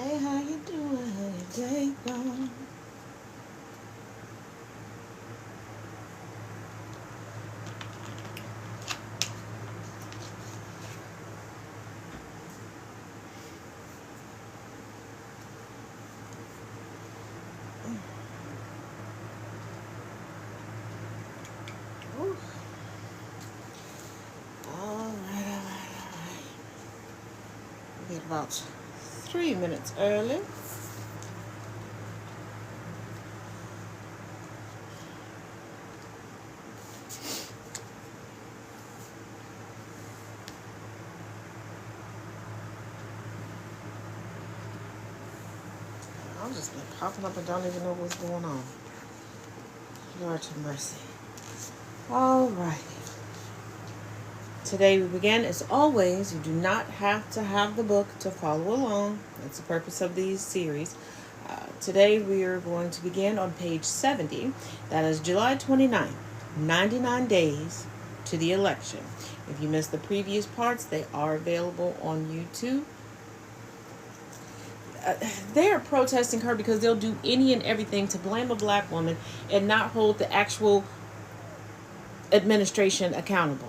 Hey, how you doing? How your day going? Ooh. All right. We get about 3 minutes early. I'll just be popping up and don't even know what's going on. Lord to mercy. All right. Today we begin, as always, you do not have to have the book to follow along. That's the purpose of these series. Today we are going to begin on page 70. That is July 29th, 99 days to the election. If you missed the previous parts, they are available on YouTube. They are protesting her because they'll do any and everything to blame a black woman and not hold the actual administration accountable.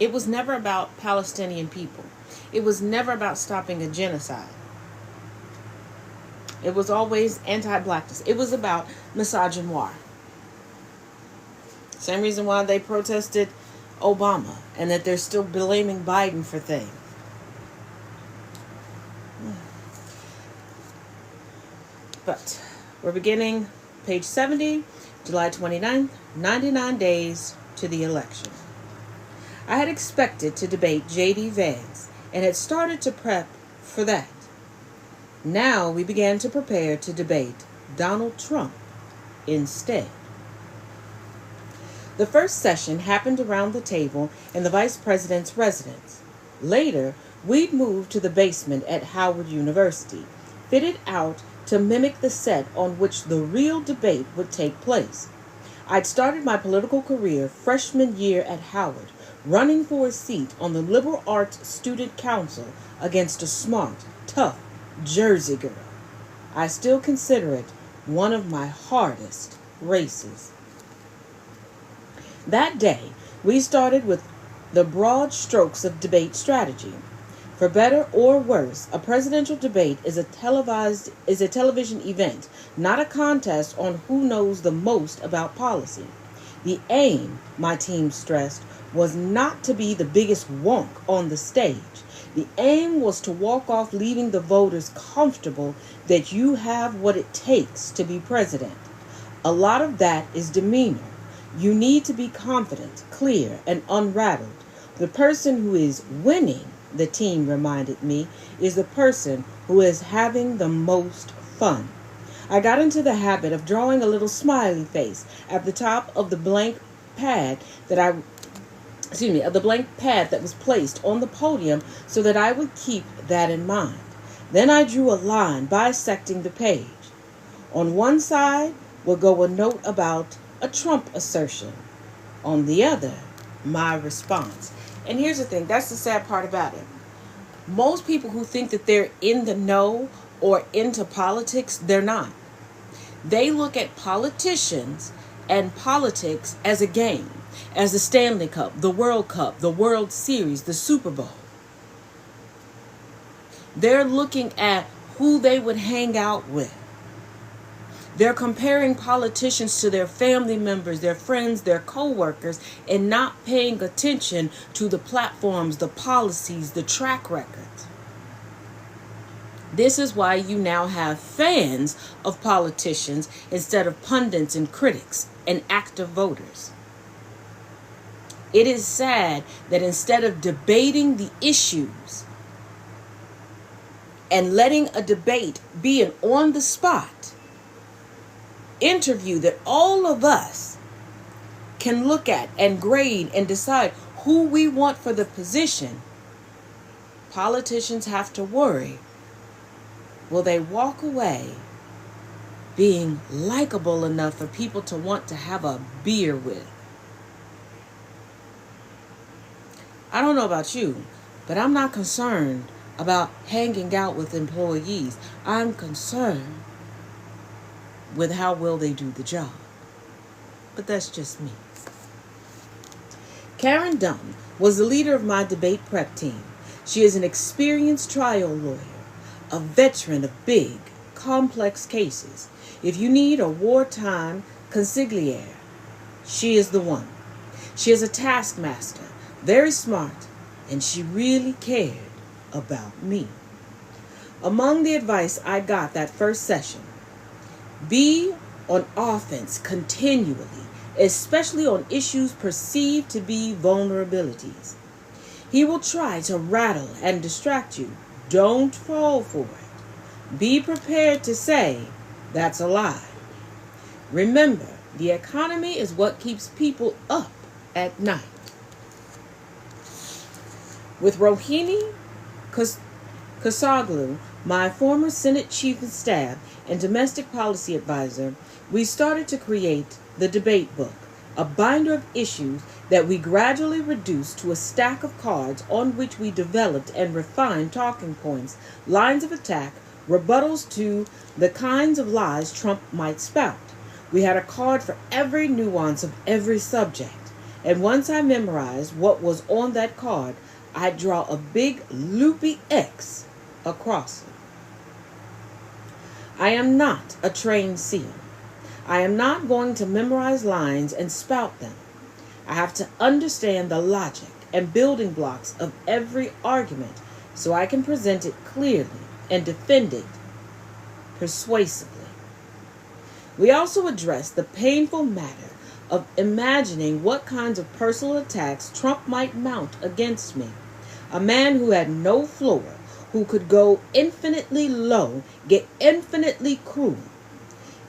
It was never about Palestinian people. It was never about stopping a genocide. It was always anti-blackness. It was about misogynoir. Same reason why they protested Obama and that they're still blaming Biden for things. But we're beginning page 70, July 29th, 99 days to the election. I had expected to debate J.D. Vance and had started to prep for that. Now we began to prepare to debate Donald Trump instead. The first session happened around the table in the vice president's residence. Later, we'd moved to the basement at Howard University, fitted out to mimic the set on which the real debate would take place. I'd started my political career freshman year at Howard, running for a seat on the Liberal Arts Student Council against a smart, tough Jersey girl. I still consider it one of my hardest races. That day, we started with the broad strokes of debate strategy. For better or worse, a presidential debate is a television event, not a contest on who knows the most about policy. The aim, my team stressed, was not to be the biggest wonk on the stage. The aim was to walk off leaving the voters comfortable that you have what it takes to be president. A lot of that is demeanor. You need to be confident, clear, and unrattled. The person who is winning, the team reminded me, is the person who is having the most fun. I got into the habit of drawing a little smiley face at the top of the blank pad that was placed on the podium so that I would keep that in mind. Then I drew a line bisecting the page. On one side would go a note about a Trump assertion. On the other, my response. And here's the thing, that's the sad part about it. Most people who think that they're in the know or into politics, they're not. They look at politicians and politics as a game, as the Stanley Cup, the World Cup, the World Series, the Super Bowl. They're looking at who they would hang out with. They're comparing politicians to their family members, their friends, their co-workers, and not paying attention to the platforms, the policies, the track records. This is why you now have fans of politicians instead of pundits and critics and active voters. It is sad that instead of debating the issues and letting a debate be an on-the-spot interview that all of us can look at and grade and decide who we want for the position, politicians have to worry, will they walk away being likable enough for people to want to have a beer with? I don't know about you, but I'm not concerned about hanging out with employees. I'm concerned with how well they do the job. But that's just me. Karen Dunn was the leader of my debate prep team. She is an experienced trial lawyer, a veteran of big, complex cases. If you need a wartime consigliere, she is the one. She is a taskmaster, very smart, and she really cared about me. Among the advice I got that first session, be on offense continually, especially on issues perceived to be vulnerabilities. He will try to rattle and distract you. Don't fall for it. Be prepared to say, that's a lie. Remember, the economy is what keeps people up at night. With Rohini Kasaglu, my former Senate Chief of Staff and Domestic Policy Advisor, we started to create the Debate Book, a binder of issues that we gradually reduced to a stack of cards on which we developed and refined talking points, lines of attack, rebuttals to the kinds of lies Trump might spout. We had a card for every nuance of every subject, and once I memorized what was on that card, I'd draw a big loopy X across it. I am not a trained seer. I am not going to memorize lines and spout them. I have to understand the logic and building blocks of every argument so I can present it clearly and defend it persuasively. We also address the painful matter of imagining what kinds of personal attacks Trump might mount against me. A man who had no floor, who could go infinitely low, get infinitely cruel.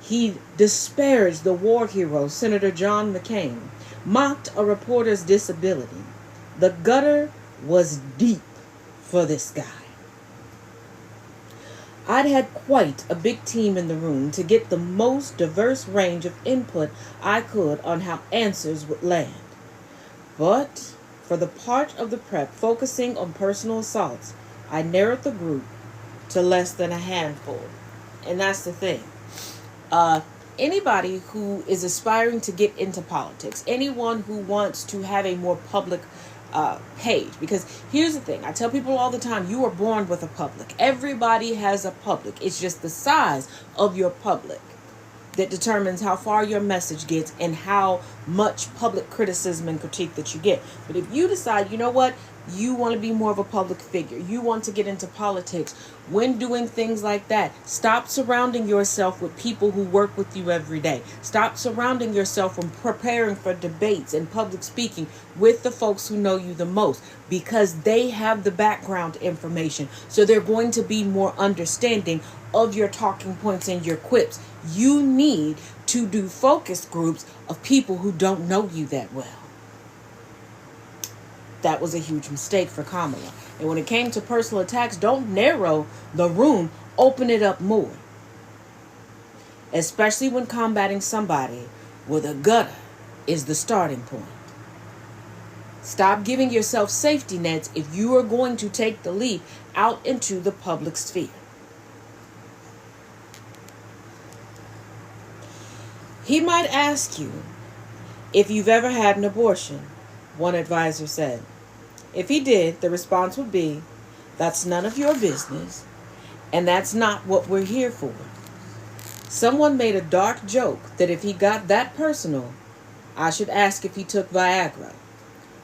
He disparaged the war hero, Senator John McCain, mocked a reporter's disability. The gutter was deep for this guy. I'd had quite a big team in the room to get the most diverse range of input I could on how answers would land. But for the part of the prep focusing on personal assaults, I narrowed the group to less than a handful. And that's the thing. Anybody who is aspiring to get into politics, anyone who wants to have a more public page, because here's the thing, I tell people all the time, you are born with a public. Everybody has a public. It's just the size of your public that determines how far your message gets and how much public criticism and critique that you get. But if you decide, you know what, you want to be more of a public figure, you want to get into politics, when doing things like that, stop surrounding yourself with people who work with you every day. Stop surrounding yourself when preparing for debates and public speaking with the folks who know you the most, because they have the background information. So they're going to be more understanding of your talking points and your quips. You need to do focus groups of people who don't know you that well. That was a huge mistake for Kamala. And when it came to personal attacks, don't narrow the room, open it up more. Especially when combating somebody where the gutter is the starting point. Stop giving yourself safety nets if you are going to take the leap out into the public sphere. He might ask you if you've ever had an abortion, one advisor said. If he did, the response would be, that's none of your business, and that's not what we're here for. Someone made a dark joke that if he got that personal, I should ask if he took Viagra.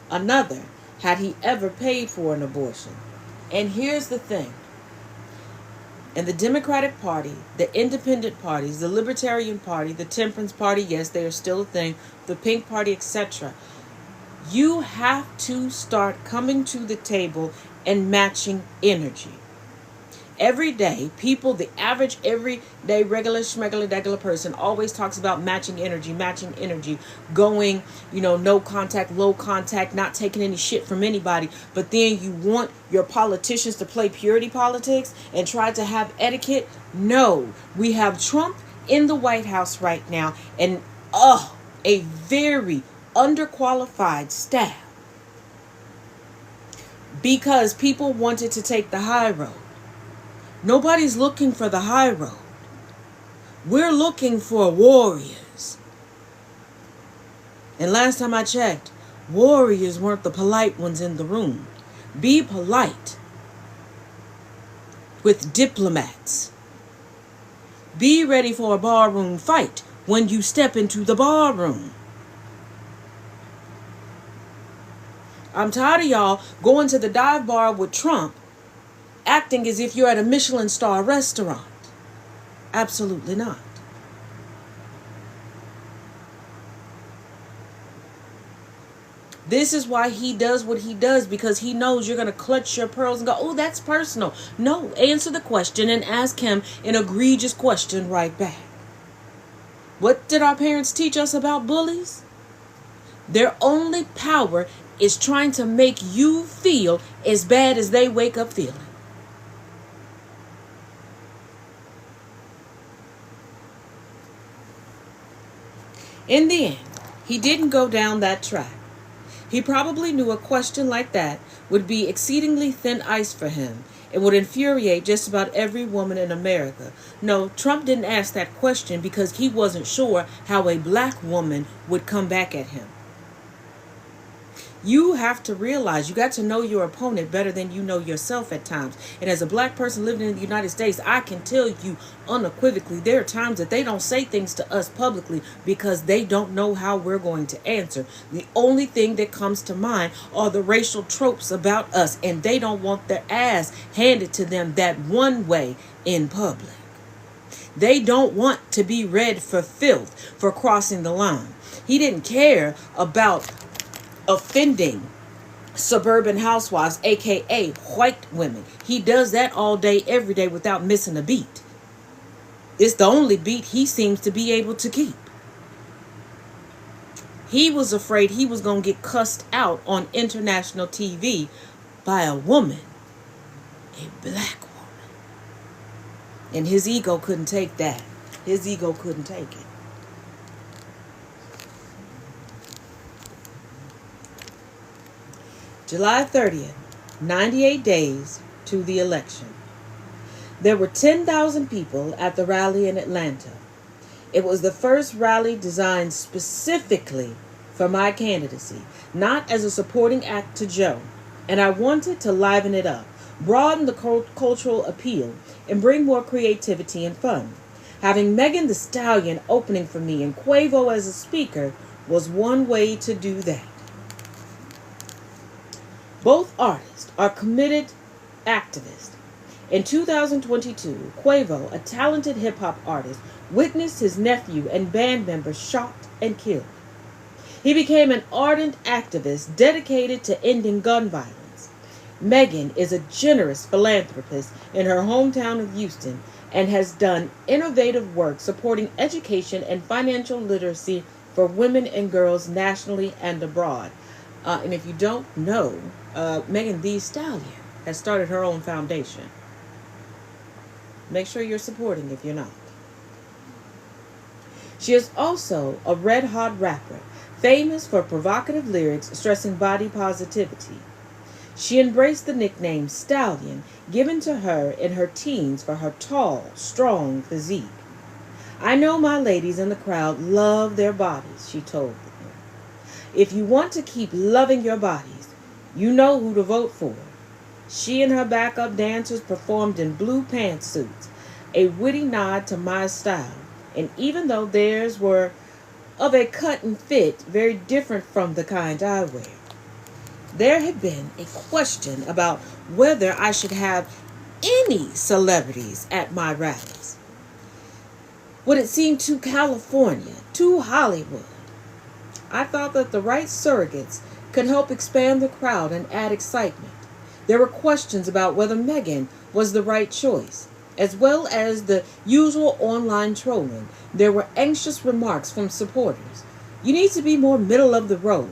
Another, had he ever paid for an abortion? And here's the thing. In the Democratic Party, the independent parties, the Libertarian Party, the Temperance Party, yes, they are still a thing, the Pink Party, etc., you have to start coming to the table and matching energy. Every day, people, the average everyday regular schmegular person always talks about matching energy, going, no contact, low contact, not taking any shit from anybody. But then you want your politicians to play purity politics and try to have etiquette? No, we have Trump in the White House right now, and a very underqualified staff. because people wanted to take the high road. Nobody's looking for the high road. We're looking for warriors. And last time I checked, warriors weren't the polite ones in the room. Be polite with diplomats. Be ready for a barroom fight when you step into the barroom. I'm tired of y'all going to the dive bar with Trump acting as if you're at a Michelin star restaurant. Absolutely not. This is why he does what he does, because he knows you're going to clutch your pearls and go, oh, that's personal. No, answer the question and ask him an egregious question right back. What did our parents teach us about bullies? Their only power is trying to make you feel as bad as they wake up feeling. In the end, he didn't go down that track. He probably knew a question like that would be exceedingly thin ice for him. It would infuriate just about every woman in America. No, Trump didn't ask that question because he wasn't sure how a black woman would come back at him. You have to realize you got to know your opponent better than you know yourself at times. And as a black person living in the United States, I can tell you unequivocally there are times that they don't say things to us publicly because they don't know how we're going to answer. The only thing that comes to mind are the racial tropes about us, and they don't want their ass handed to them that one way in public. They don't want to be read for filth for crossing the line. He didn't care about offending suburban housewives, aka white women. He does that all day, every day without missing a beat. It's the only beat he seems to be able to keep. He was afraid he was going to get cussed out on international TV by a woman, a black woman. And his ego couldn't take that. His ego couldn't take it. July 30th, 98 days to the election. There were 10,000 people at the rally in Atlanta. It was the first rally designed specifically for my candidacy, not as a supporting act to Joe. And I wanted to liven it up, broaden the cultural appeal, and bring more creativity and fun. Having Megan Thee Stallion opening for me and Quavo as a speaker was one way to do that. Both artists are committed activists. In 2022, Quavo, a talented hip-hop artist, witnessed his nephew and band members shot and killed. He became an ardent activist dedicated to ending gun violence. Megan is a generous philanthropist in her hometown of Houston and has done innovative work supporting education and financial literacy for women and girls nationally and abroad. And if you don't know, Megan Thee Stallion has started her own foundation. Make sure you're supporting if you're not. She is also a red-hot rapper, famous for provocative lyrics stressing body positivity. She embraced the nickname Stallion, given to her in her teens for her tall, strong physique. I know my ladies in the crowd love their bodies, she told them. If you want to keep loving your bodies, you know who to vote for. She and her backup dancers performed in blue pantsuits, a witty nod to my style. And even though theirs were of a cut and fit very different from the kind I wear, there had been a question about whether I should have any celebrities at my rallies. Would it seem too California, too Hollywood? I thought that the right surrogates could help expand the crowd and add excitement. There were questions about whether Megan was the right choice, as well as the usual online trolling. There were anxious remarks from supporters. You need to be more middle of the road.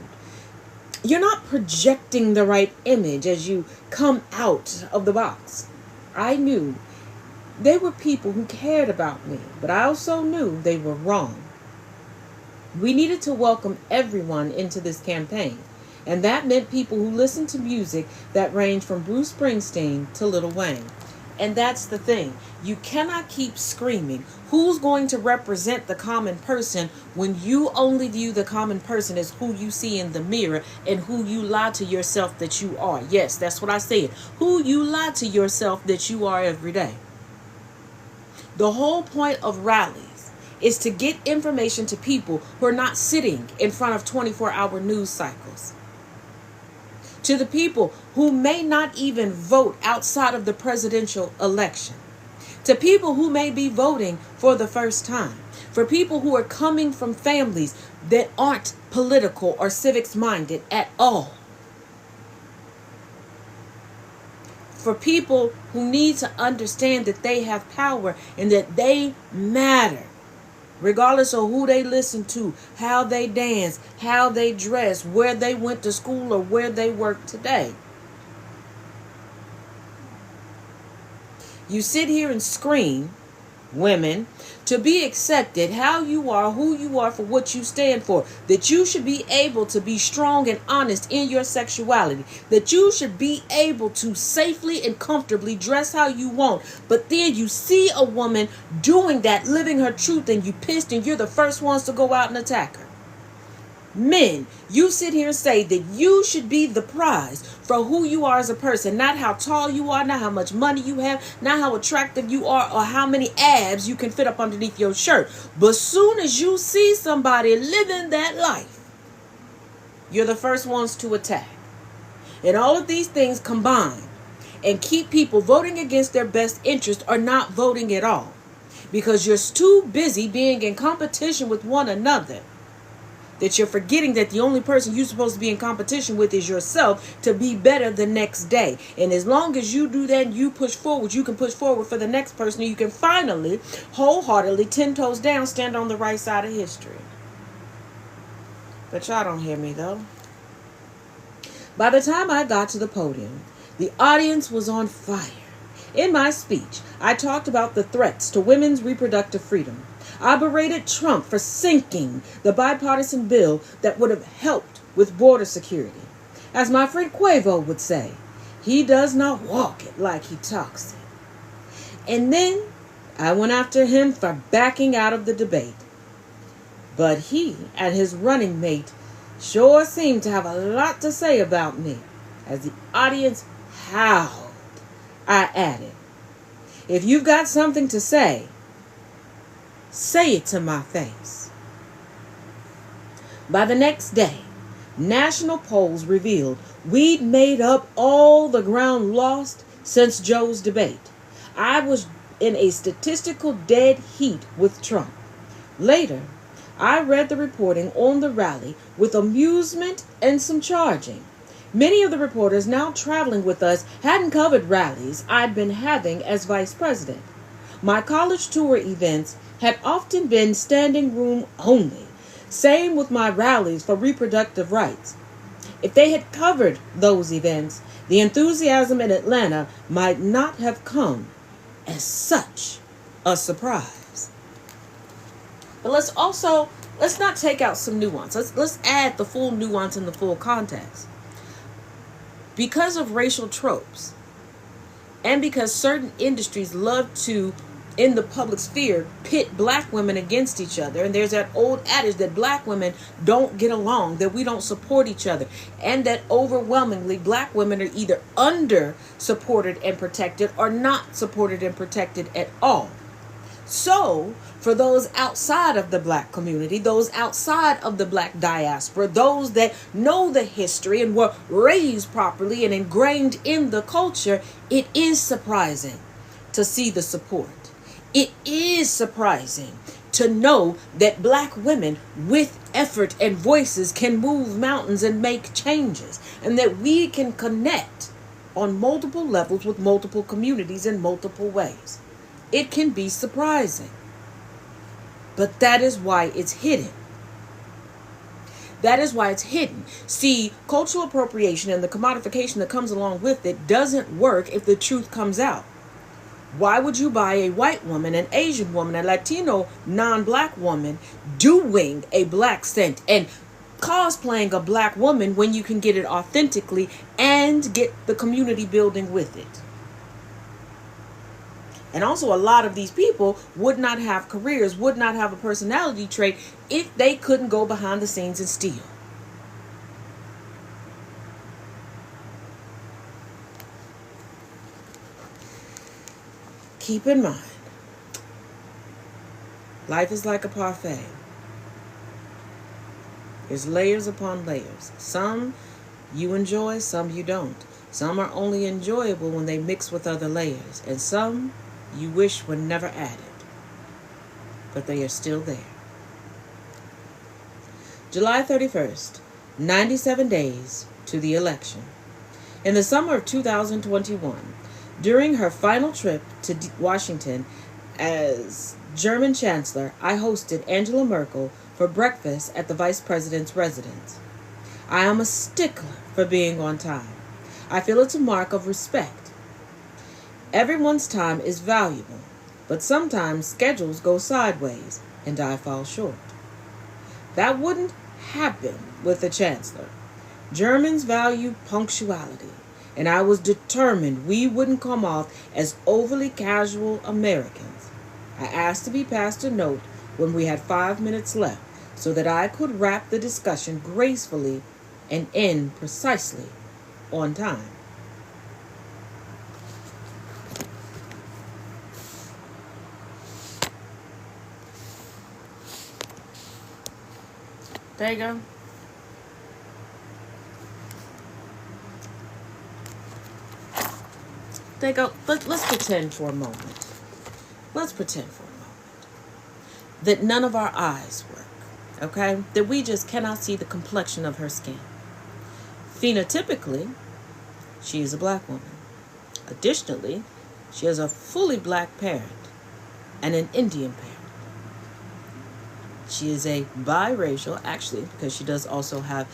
You're not projecting the right image as you come out of the box. I knew there were people who cared about me, but I also knew they were wrong. We needed to welcome everyone into this campaign. And that meant people who listened to music that ranged from Bruce Springsteen to Lil Wayne. And that's the thing. You cannot keep screaming. Who's going to represent the common person when you only view the common person as who you see in the mirror and who you lie to yourself that you are? Yes, that's what I said. Who you lie to yourself that you are every day. The whole point of rallies is to get information to people who are not sitting in front of 24-hour news cycles. To the people who may not even vote outside of the presidential election. To people who may be voting for the first time. For people who are coming from families that aren't political or civics minded at all. For people who need to understand that they have power and that they matter. Regardless of who they listen to, how they dance, how they dress, where they went to school, or where they work today. You sit here and scream, women, to be accepted, how you are, who you are, for what you stand for. That you should be able to be strong and honest in your sexuality. That you should be able to safely and comfortably dress how you want. But then you see a woman doing that, living her truth, and you pissed, and you're the first ones to go out and attack her. Men, you sit here and say that you should be the prize for who you are as a person, not how tall you are, not how much money you have, not how attractive you are, or how many abs you can fit up underneath your shirt. But soon as you see somebody living that life, you're the first ones to attack. And all of these things combine and keep people voting against their best interest or not voting at all. Because you're too busy being in competition with one another that you're forgetting that the only person you're supposed to be in competition with is yourself to be better the next day. And as long as you do that and you push forward, you can push forward for the next person. And you can finally, wholeheartedly, 10 toes down, stand on the right side of history. But y'all don't hear me, though. By the time I got to the podium, the audience was on fire. In my speech, I talked about the threats to women's reproductive freedom. I berated Trump for sinking the bipartisan bill that would have helped with border security. As my friend Quavo would say, he does not walk it like he talks it. And then I went after him for backing out of the debate. But he and his running mate sure seemed to have a lot to say about me. As the audience howled, I added, if you've got something to say it to my face. By the next day, national polls revealed we'd made up all the ground lost since Joe's debate. I was in a statistical dead heat with Trump. Later, I read the reporting on the rally with amusement and some charging. Many of the reporters now traveling with us hadn't covered rallies I'd been having as vice president. My college tour events had often been standing room only. Same with my rallies for reproductive rights. If they had covered those events, the enthusiasm in Atlanta might not have come as such a surprise. But let's not take out some nuance. Let's add the full nuance and the full context. Because of racial tropes, and because certain industries love to, in the public sphere, pit black women against each other. And there's that old adage that black women don't get along, that we don't support each other, and that overwhelmingly black women are either under supported and protected or not supported and protected at all. So for those outside of the black community, those outside of the black diaspora, those that know the history and were raised properly and ingrained in the culture, it is surprising to see the support. It is surprising to know that black women with effort and voices can move mountains and make changes, and that we can connect on multiple levels with multiple communities in multiple ways. It can be surprising, but that is why it's hidden. That is why it's hidden. See, cultural appropriation and the commodification that comes along with it doesn't work if the truth comes out. Why would you buy a white woman, an Asian woman, a Latino non-black woman doing a black scent and cosplaying a black woman when you can get it authentically and get the community building with it. And also, a lot of these people would not have careers, would not have a personality trait if they couldn't go behind the scenes and steal. Keep in mind, life is like a parfait. There's layers upon layers. Some you enjoy, some you don't. Some are only enjoyable when they mix with other layers, and some you wish were never added. But they are still there. July 31st, 97 days to the election. In the summer of 2021, during her final trip to Washington as German Chancellor, I hosted Angela Merkel for breakfast at the Vice President's residence. I am a stickler for being on time. I feel it's a mark of respect. Everyone's time is valuable, but sometimes schedules go sideways and I fall short. That wouldn't happen with the Chancellor. Germans value punctuality, and I was determined we wouldn't come off as overly casual Americans. I asked to be passed a note when we had 5 minutes left so that I could wrap the discussion gracefully and end precisely on time. There you go. There you go. Let's pretend for a moment. Let's pretend for a moment that none of our eyes work, okay? That we just cannot see the complexion of her skin. Phenotypically, she is a black woman. Additionally, she has a fully black parent and an Indian parent. She is a biracial, actually, because she does also have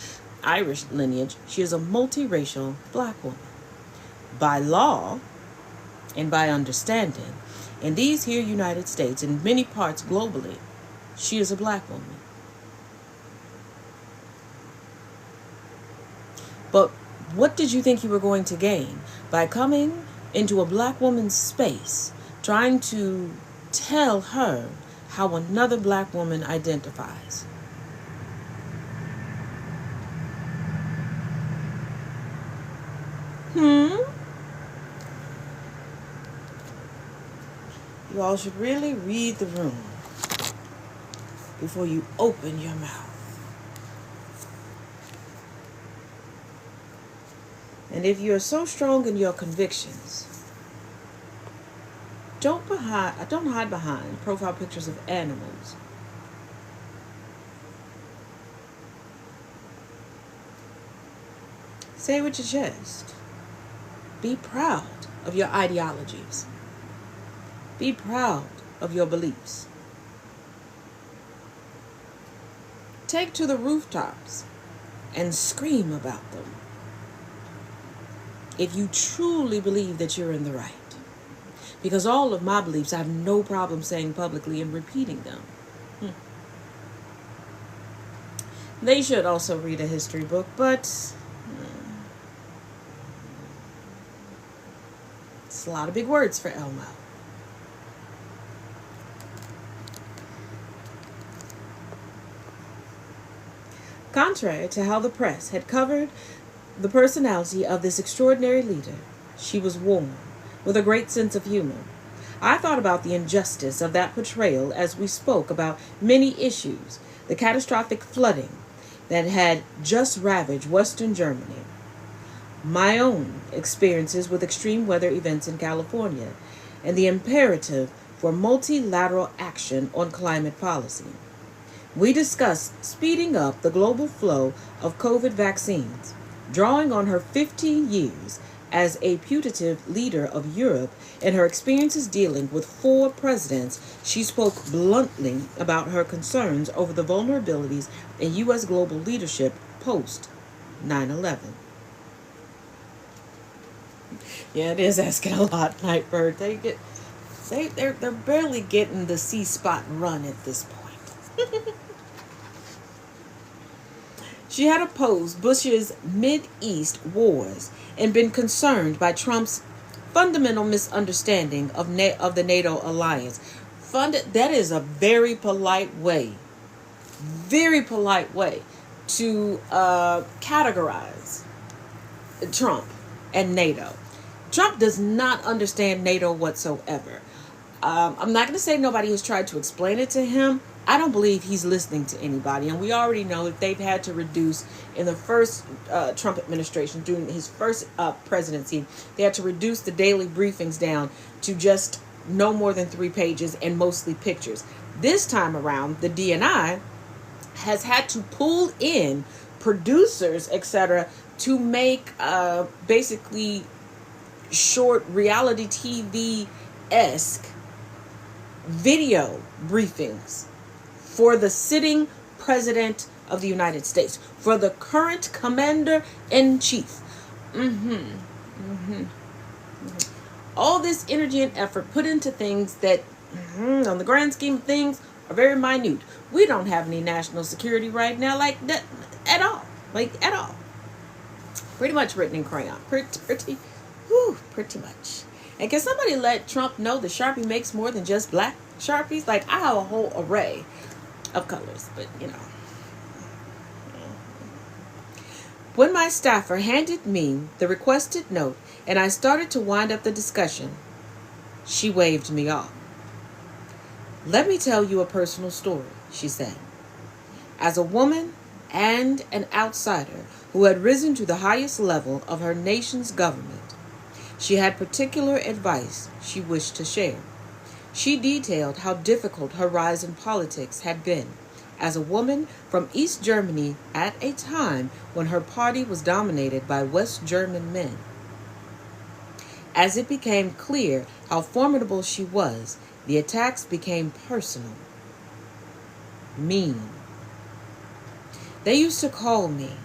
Irish lineage. She is a multiracial black woman. By law and by understanding, in these here United States and many parts globally, she is a black woman. But what did you think you were going to gain by coming into a black woman's space, trying to tell her how another black woman identifies? You all should really read the room before you open your mouth. And if you are so strong in your convictions, don't hide behind profile pictures of animals. Say it with your chest. Be proud of your ideologies. Be proud of your beliefs. Take to the rooftops and scream about them if you truly believe that you're in the right. Because all of my beliefs, I have no problem saying publicly and repeating them. They should also read a history book, but it's a lot of big words for Elmo. Contrary to how the press had covered the personality of this extraordinary leader, she was warm, with a great sense of humor. I thought about the injustice of that portrayal as we spoke about many issues, the catastrophic flooding that had just ravaged Western Germany, my own experiences with extreme weather events in California, and the imperative for multilateral action on climate policy. We discussed speeding up the global flow of COVID vaccines, drawing on her 15 years as a putative leader of Europe and her experiences dealing with 4 presidents. She spoke bluntly about her concerns over the vulnerabilities in U.S. global leadership post 9/11. Yeah, it is asking a lot, Nightbird. They're barely getting the C-spot run at this point. She had opposed Bush's Mid-East wars and been concerned by Trump's fundamental misunderstanding of the NATO alliance. That is a very polite way to categorize Trump and NATO. Trump does not understand NATO whatsoever. I'm not going to say nobody has tried to explain it to him. I don't believe he's listening to anybody. And we already know that they've had to reduce in the first Trump administration, during his first presidency, they had to reduce the daily briefings down to just no more than 3 pages and mostly pictures. This time around, the DNI has had to pull in producers, etc., to make basically short reality TV-esque video briefings for the sitting president of the United States, for the current commander-in-chief. All this energy and effort put into things that, on the grand scheme of things, are very minute. We don't have any national security right now like that at all. Pretty much written in crayon. Pretty much. And can somebody let Trump know that Sharpie makes more than just black Sharpies? Like, I have a whole array of colors, but When my staffer handed me the requested note and I started to wind up the discussion, she waved me off. "Let me tell you a personal story," she said. As a woman and an outsider who had risen to the highest level of her nation's government, she had particular advice she wished to share. She detailed how difficult her rise in politics had been as a woman from East Germany at a time when her party was dominated by West German men. As it became clear how formidable she was, the attacks became personal, mean. "They used to call me."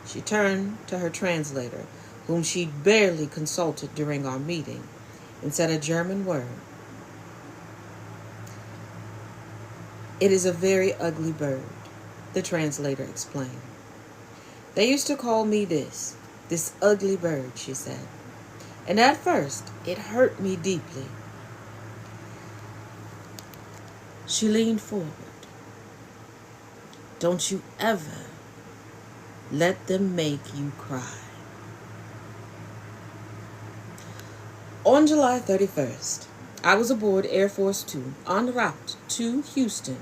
She turned to her translator, whom she barely consulted during our meeting, and said a German word. "It is a very ugly bird," the translator explained. "They used to call me this ugly bird," she said. "And at first, it hurt me deeply." She leaned forward. "Don't you ever let them make you cry." On July 31st, I was aboard Air Force Two en route to Houston,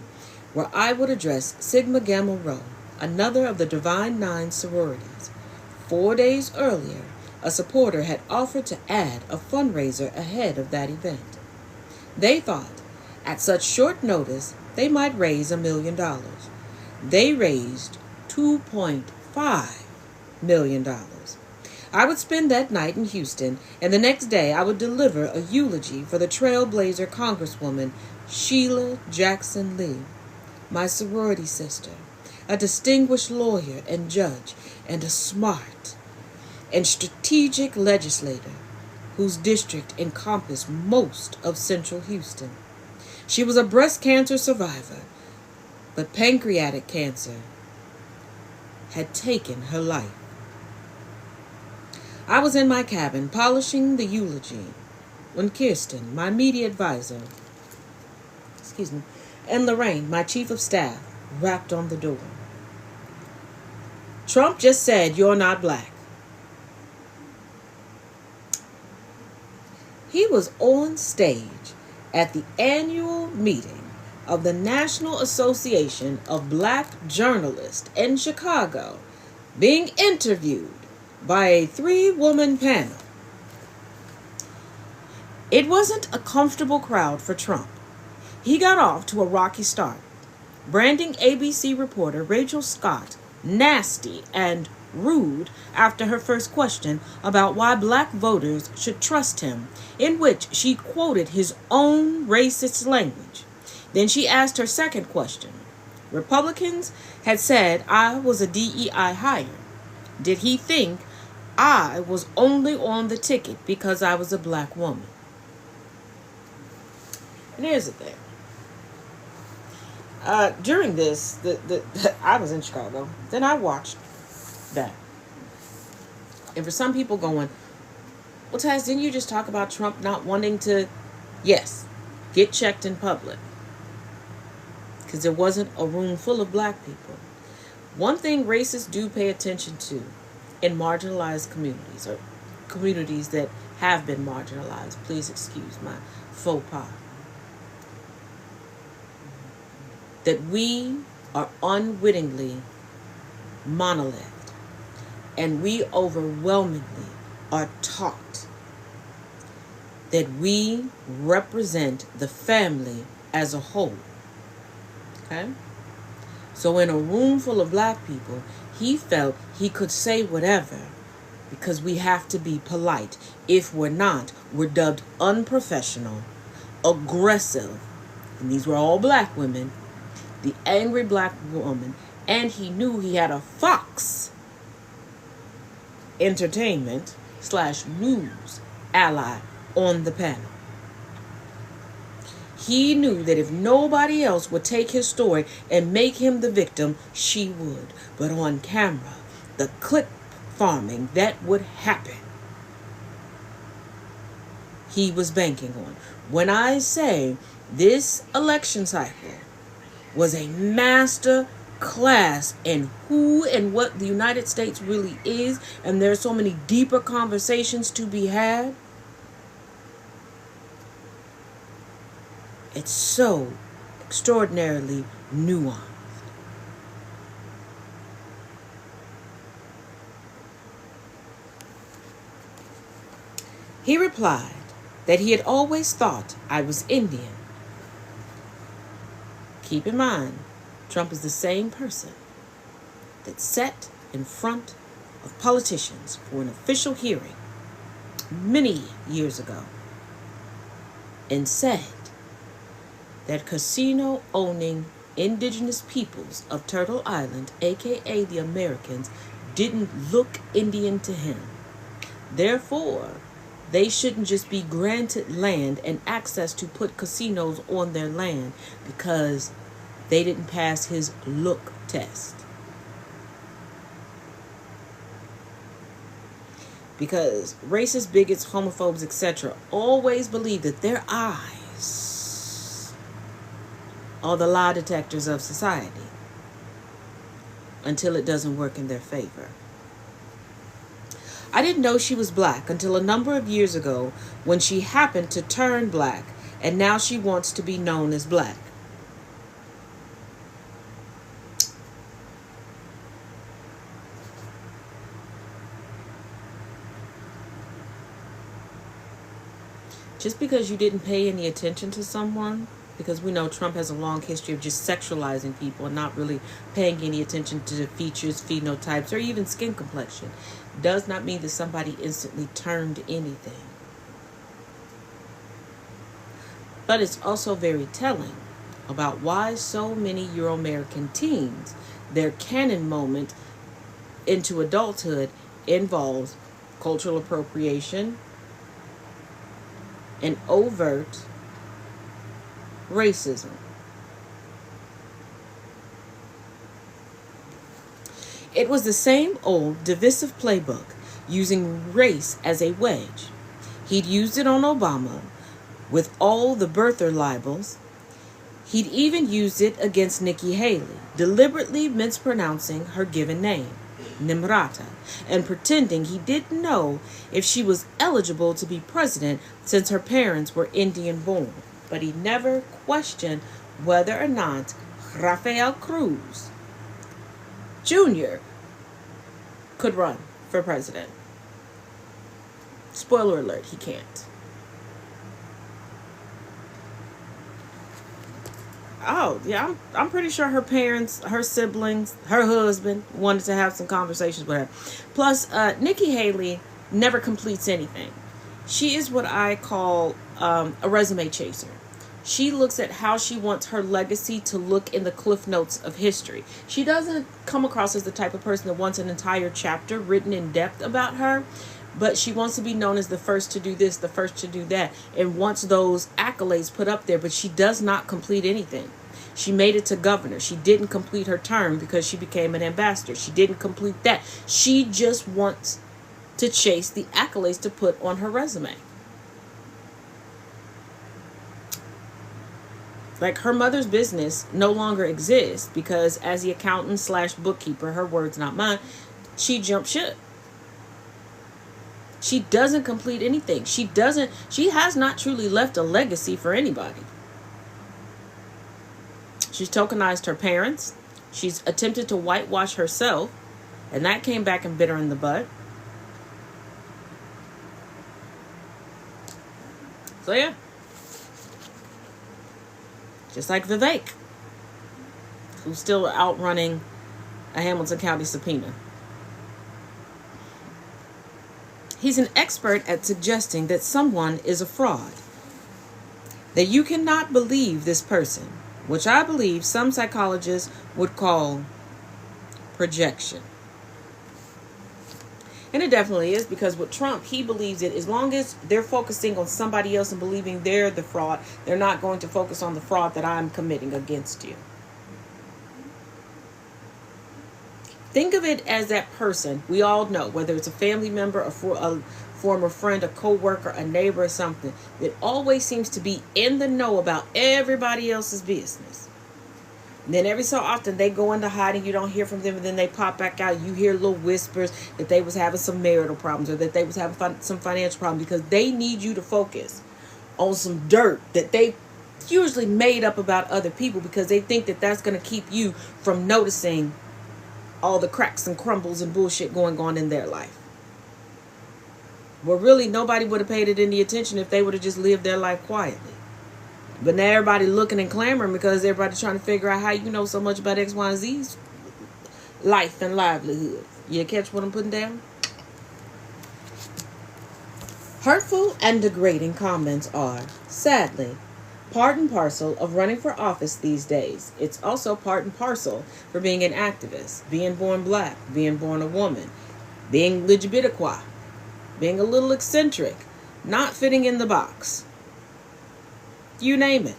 where I would address Sigma Gamma Rho, another of the Divine Nine sororities. 4 days earlier, a supporter had offered to add a fundraiser ahead of that event. They thought, at such short notice, they might raise $1 million. They raised $2.5 million. I would spend that night in Houston, and the next day I would deliver a eulogy for the Trailblazer Congresswoman Sheila Jackson Lee, my sorority sister, a distinguished lawyer and judge, and a smart and strategic legislator whose district encompassed most of central Houston. She was a breast cancer survivor, but pancreatic cancer had taken her life. I was in my cabin polishing the eulogy when Kirsten, my media advisor, and Lorraine, my chief of staff, rapped on the door. "Trump just said you're not black." He was on stage at the annual meeting of the National Association of Black Journalists in Chicago, being interviewed by a 3-woman panel. It wasn't a comfortable crowd for Trump. He got off to a rocky start, branding ABC reporter Rachel Scott nasty and rude after her first question about why black voters should trust him, in which she quoted his own racist language. Then she asked her second question. Republicans had said I was a DEI hire. Did he think I was only on the ticket because I was a black woman? And here's the thing. During this, I was in Chicago. Then I watched that. And for some people going, well, Taz, didn't you just talk about Trump not wanting to, yes, get checked in public? Because there wasn't a room full of black people. One thing racists do pay attention to in marginalized communities, or communities that have been marginalized, please excuse my faux pas, that we are unwittingly monolithed, and we overwhelmingly are taught that we represent the family as a whole. Okay? So in a room full of black people, he felt he could say whatever because we have to be polite. If we're not, we're dubbed unprofessional, aggressive, and these were all black women, the angry black woman, and he knew he had a Fox Entertainment / news ally on the panel. He knew that if nobody else would take his story and make him the victim, she would. But on camera, the clip farming that would happen, he was banking on. When I say this election cycle was a master class in who and what the United States really is, and there's so many deeper conversations to be had, it's so extraordinarily nuanced. He replied that he had always thought I was Indian. Keep in mind, Trump is the same person that sat in front of politicians for an official hearing many years ago and said that casino-owning indigenous peoples of Turtle Island, aka the Americans, didn't look Indian to him. Therefore, they shouldn't just be granted land and access to put casinos on their land because they didn't pass his look test. Because racists, bigots, homophobes, etc. always believe that their eyes are the lie detectors of society until it doesn't work in their favor. I didn't know she was black until a number of years ago when she happened to turn black, and now she wants to be known as black. Just because you didn't pay any attention to someone, because we know Trump has a long history of just sexualizing people and not really paying any attention to the features, phenotypes, or even skin complexion, does not mean that somebody instantly turned anything. But it's also very telling about why so many Euro-American teens, their canon moment into adulthood involves cultural appropriation and overt racism. It was the same old divisive playbook, using race as a wedge. He'd used it on Obama with all the birther libels. He'd even used it against Nikki Haley, deliberately mispronouncing her given name, Nimrata, and pretending he didn't know if she was eligible to be president since her parents were Indian born. But he never questioned whether or not Rafael Cruz Jr. could run for president. Spoiler alert, he can't. Oh, yeah, I'm pretty sure her parents, her siblings, her husband wanted to have some conversations with her. Plus, Nikki Haley never completes anything. She is what I call a resume chaser. She looks at how she wants her legacy to look in the cliff notes of history. She doesn't come across as the type of person that wants an entire chapter written in depth about her, but she wants to be known as the first to do this, the first to do that, and wants those accolades put up there, but she does not complete anything. She made it to governor. She didn't complete her term because she became an ambassador. She didn't complete that. She just wants to chase the accolades to put on her resume. Like, her mother's business no longer exists because as the accountant / bookkeeper, her words not mine, she jumped ship. She doesn't complete anything. She has not truly left a legacy for anybody. She's tokenized her parents. She's attempted to whitewash herself, and that came back and bit her in the butt. So yeah. Just like Vivek, who's still outrunning a Hamilton County subpoena. He's an expert at suggesting that someone is a fraud, that you cannot believe this person, which I believe some psychologists would call projection. And it definitely is, because with Trump, he believes that as long as they're focusing on somebody else and believing they're the fraud, they're not going to focus on the fraud that I'm committing against you. Think of it as that person we all know, whether it's a family member, a former friend, a co-worker, a neighbor, or something, that always seems to be in the know about everybody else's business. And then every so often they go into hiding, you don't hear from them, and then they pop back out. You hear little whispers that they was having some marital problems or that they was having some financial problems, because they need you to focus on some dirt that they usually made up about other people, because they think that that's going to keep you from noticing all the cracks and crumbles and bullshit going on in their life. Well, really, nobody would have paid it any attention if they would have just lived their life quietly. But now everybody looking and clamoring because everybody's trying to figure out how you know so much about X, Y, and Z's life and livelihood. You catch what I'm putting down? Hurtful and degrading comments are, sadly, part and parcel of running for office these days. It's also part and parcel for being an activist, being born black, being born a woman, being LGBTQI, being a little eccentric, not fitting in the box. You name it.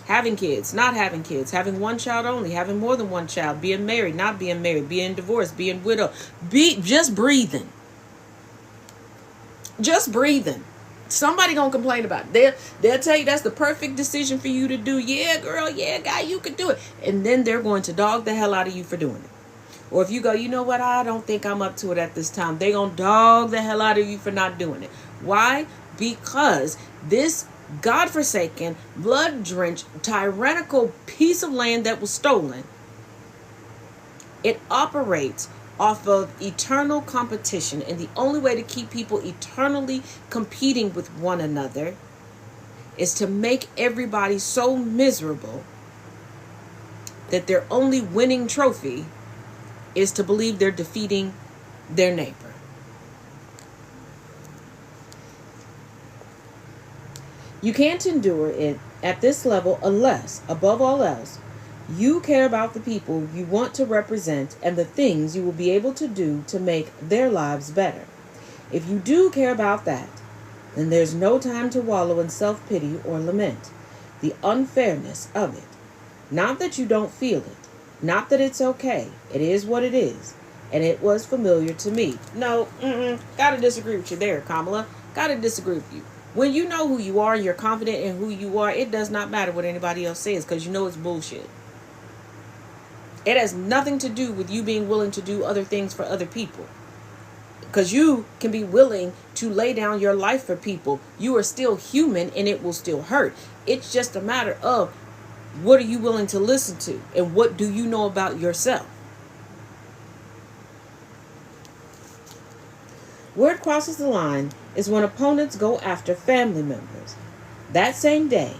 Having kids, not having kids, having one child only, having more than one child, being married, not being married, being divorced, being widowed, just breathing. Just breathing. Somebody gonna complain about it. They'll tell you that's the perfect decision for you to do. Yeah, girl, yeah, guy, you can do it. And then they're going to dog the hell out of you for doing it. Or if you go, you know what, I don't think I'm up to it at this time, they're gonna dog the hell out of you for not doing it. Why? Because this godforsaken, blood-drenched, tyrannical piece of land that was stolen, it operates off of eternal competition. And the only way to keep people eternally competing with one another is to make everybody so miserable that their only winning trophy is to believe they're defeating their neighbor. You can't endure it at this level unless, above all else, you care about the people you want to represent and the things you will be able to do to make their lives better. If you do care about that, then there's no time to wallow in self-pity or lament the unfairness of it. Not that you don't feel it. Not that it's okay. It is what it is. And it was familiar to me. No, gotta disagree with you there, Kamala. Gotta disagree with you. When you know who you are and you're confident in who you are, it does not matter what anybody else says, because you know it's bullshit. It has nothing to do with you being willing to do other things for other people. Because you can be willing to lay down your life for people. You are still human and it will still hurt. It's just a matter of what are you willing to listen to and what do you know about yourself. Where it crosses the line is when opponents go after family members. That same day,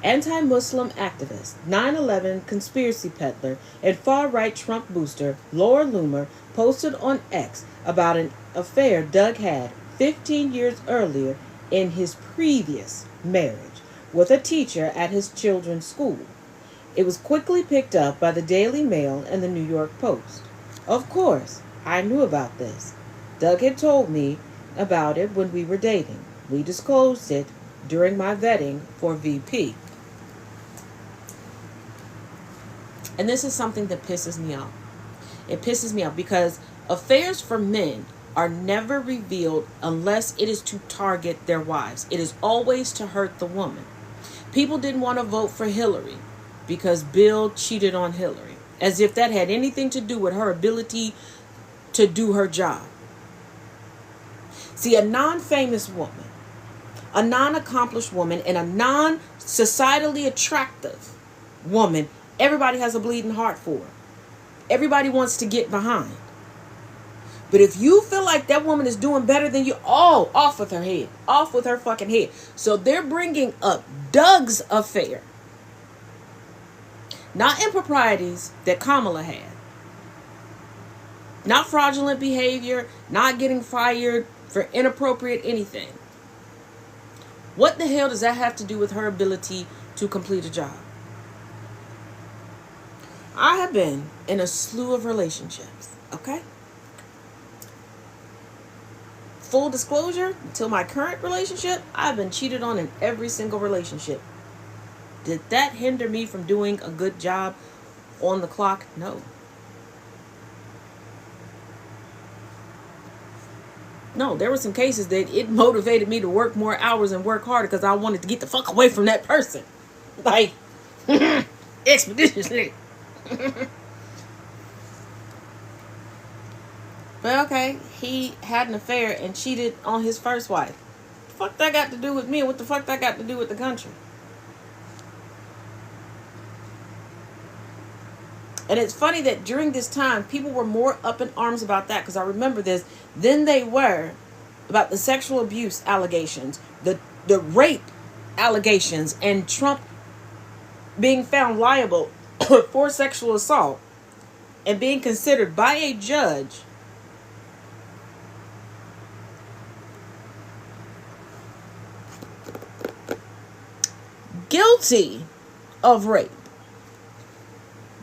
anti-Muslim activist, 9/11 conspiracy peddler, and far-right Trump booster Laura Loomer posted on X about an affair Doug had 15 years earlier in his previous marriage with a teacher at his children's school. It was quickly picked up by the Daily Mail and the New York Post. Of course, I knew about this. Doug had told me about it when we were dating. We disclosed it during my vetting for VP. And this is something that pisses me off. It pisses me off because affairs for men are never revealed unless it is to target their wives. It is always to hurt the woman. People didn't want to vote for Hillary because Bill cheated on Hillary, as if that had anything to do with her ability to do her job. See, a non-famous woman, a non-accomplished woman, and a non-societally attractive woman, everybody has a bleeding heart for her. Everybody wants to get behind. But if you feel like that woman is doing better than you, oh, off with her head. Off with her fucking head. So they're bringing up Doug's affair. Not improprieties that Kamala had. Not fraudulent behavior. Not getting fired for inappropriate anything. What the hell does that have to do with her ability to complete a job? I have been in a slew of relationships, okay? Full disclosure, until my current relationship, I've been cheated on in every single relationship. Did that hinder me from doing a good job on the clock? No. No, there were some cases that it motivated me to work more hours and work harder because I wanted to get the fuck away from that person. Like, expeditiously. But okay, he had an affair and cheated on his first wife. What the fuck that got to do with me? What the fuck that got to do with the country? And it's funny that during this time, people were more up in arms about that, because I remember this, than they were about the sexual abuse allegations, the rape allegations, and Trump being found liable for sexual assault and being considered by a judge guilty of rape.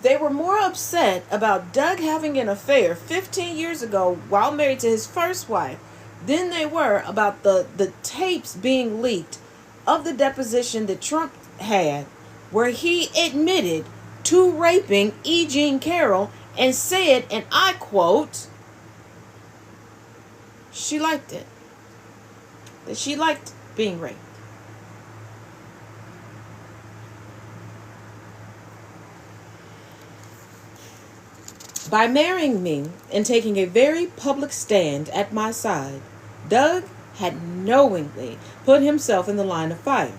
They were more upset about Doug having an affair 15 years ago while married to his first wife than they were about the tapes being leaked of the deposition that Trump had, where he admitted to raping E. Jean Carroll and said, and I quote, she liked it. That she liked being raped. By marrying me and taking a very public stand at my side, Doug had knowingly put himself in the line of fire.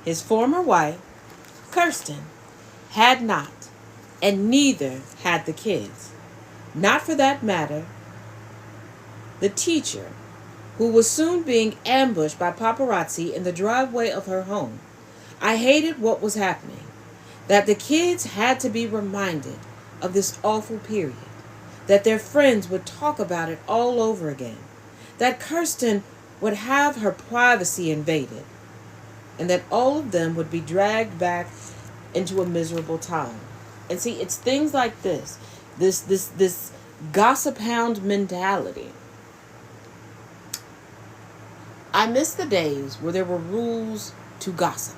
His former wife, Kirsten, had not, and neither had the kids. Not for that matter, the teacher, who was soon being ambushed by paparazzi in the driveway of her home. I hated what was happening, that the kids had to be reminded of this awful period, that their friends would talk about it all over again, that Kirsten would have her privacy invaded, and that all of them would be dragged back into a miserable time. And see, it's things like this gossip hound mentality. I miss the days where there were rules to gossip.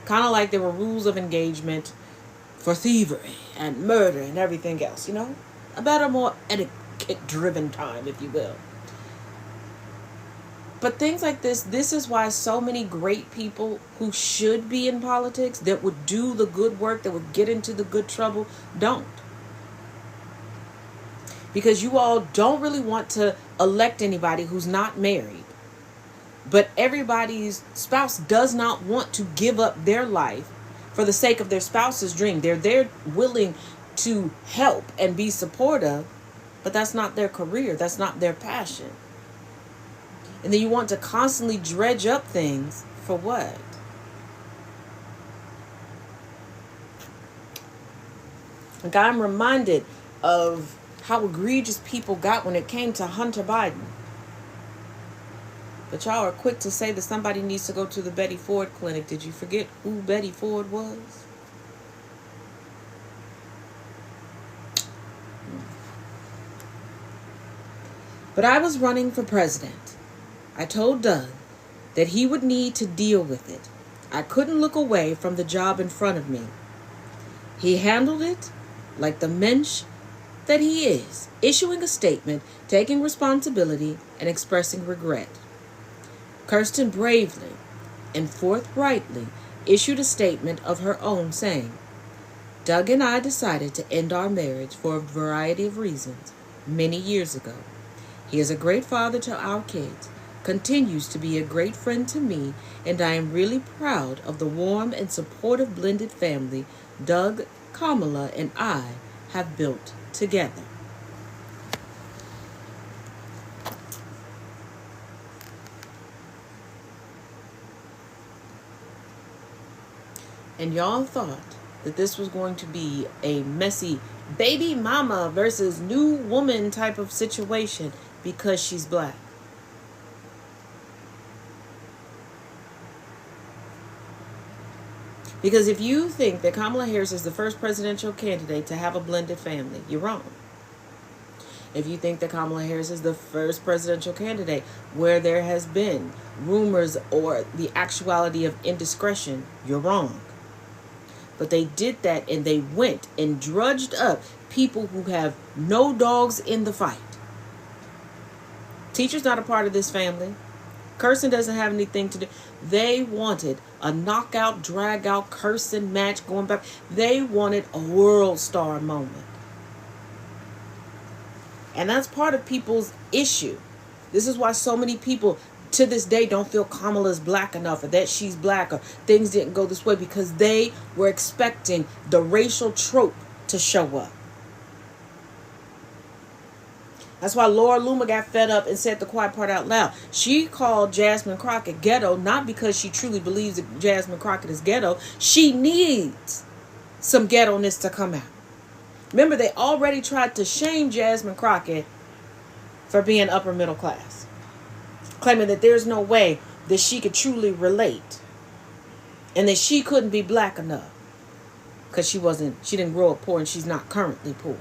Kind of like there were rules of engagement for thievery and murder and everything else, you know? A better, more etiquette-driven time, if you will. But things like this is why so many great people who should be in politics, that would do the good work, that would get into the good trouble, don't. Because you all don't really want to elect anybody who's not married. But everybody's spouse does not want to give up their life for the sake of their spouse's dream. They're willing to help and be supportive, but that's not their career. That's not their passion. And then you want to constantly dredge up things for what? Like, I'm reminded of how egregious people got when it came to Hunter Biden. But y'all are quick to say that somebody needs to go to the Betty Ford clinic. Did you forget who Betty Ford was? But I was running for president. I told Doug that he would need to deal with it. I couldn't look away from the job in front of me. He handled it like the mensch that he is, issuing a statement, taking responsibility, and expressing regret. Kirsten bravely and forthrightly issued a statement of her own saying, Doug and I decided to end our marriage for a variety of reasons many years ago. He is a great father to our kids, continues to be a great friend to me, and I am really proud of the warm and supportive blended family Doug, Kamala, and I have built together. And y'all thought that this was going to be a messy baby mama versus new woman type of situation because she's black. Because if you think that Kamala Harris is the first presidential candidate to have a blended family, you're wrong. If you think that Kamala Harris is the first presidential candidate where there has been rumors or the actuality of indiscretion, you're wrong. But they did that, and they went and drudged up people who have no dogs in the fight. Teacher's not a part of this family. Kirsten doesn't have anything to do. They wanted a knockout, drag out, Kirsten match going back. They wanted a world star moment. And that's part of people's issue. This is why so many people to this day don't feel Kamala's black enough, or that she's black, or things didn't go this way, because they were expecting the racial trope to show up. That's why Laura Loomer got fed up and said the quiet part out loud. She called Jasmine Crockett ghetto, not because she truly believes that Jasmine Crockett is ghetto. She needs some ghetto-ness to come out. Remember, they already tried to shame Jasmine Crockett for being upper middle class, claiming that there's no way that she could truly relate and that she couldn't be black enough because she didn't grow up poor, and she's not currently poor.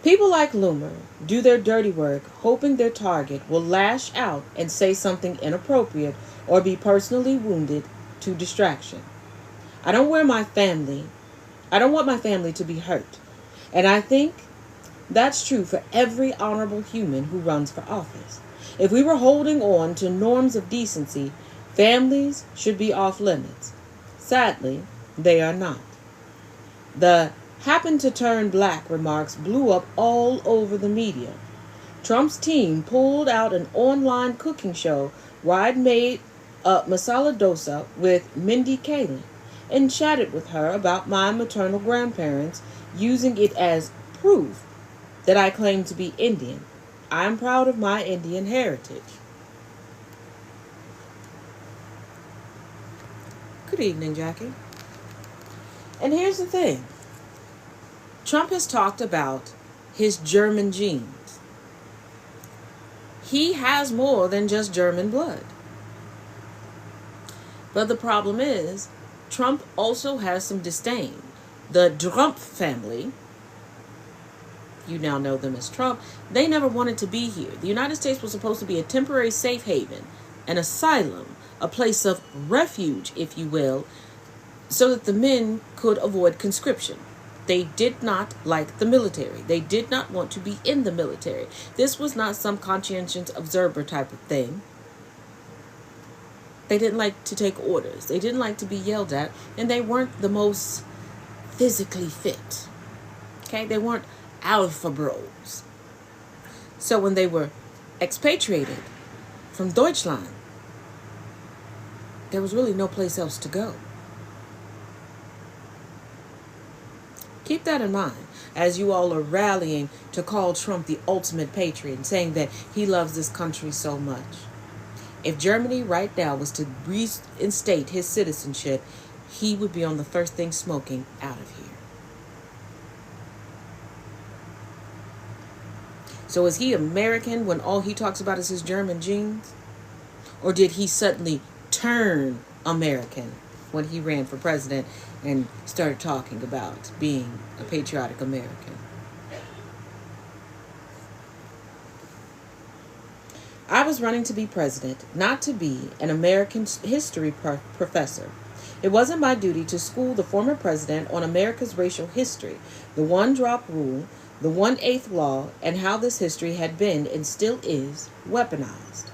People like Loomer do their dirty work hoping their target will lash out and say something inappropriate or be personally wounded to distraction. I don't want my family to be hurt. And I think that's true for every honorable human who runs for office. If we were holding on to norms of decency, families should be off limits. Sadly, they are not. The happen to turn black remarks blew up all over the media. Trump's team pulled out an online cooking show where I'd made a masala dosa with Mindy Kaling and chatted with her about my maternal grandparents, using it as proof that I claim to be Indian. I'm proud of my Indian heritage. Good evening, Jackie. And here's the thing. Trump has talked about his German genes. He has more than just German blood. But the problem is, Trump also has some disdain. The Trump family, you now know them as Trump, they never wanted to be here. The United States was supposed to be a temporary safe haven, an asylum, a place of refuge, if you will, so that the men could avoid conscription. They did not like the military. They did not want to be in the military. This was not some conscientious observer type of thing. They didn't like to take orders. They didn't like to be yelled at. And they weren't the most physically fit. Okay? They weren't alpha bros. So when they were expatriated from Deutschland, there was really no place else to go. Keep that in mind as you all are rallying to call Trump the ultimate patriot and saying that he loves this country so much. If Germany right now was to reinstate his citizenship, he would be on the first thing smoking out of here. So is he American when all he talks about is his German genes? Or did he suddenly turn American when he ran for president and started talking about being a patriotic American? I was running to be president, not to be an American history professor. It wasn't my duty to school the former president on America's racial history, the one drop rule, the 1/8 law, and how this history had been and still is weaponized.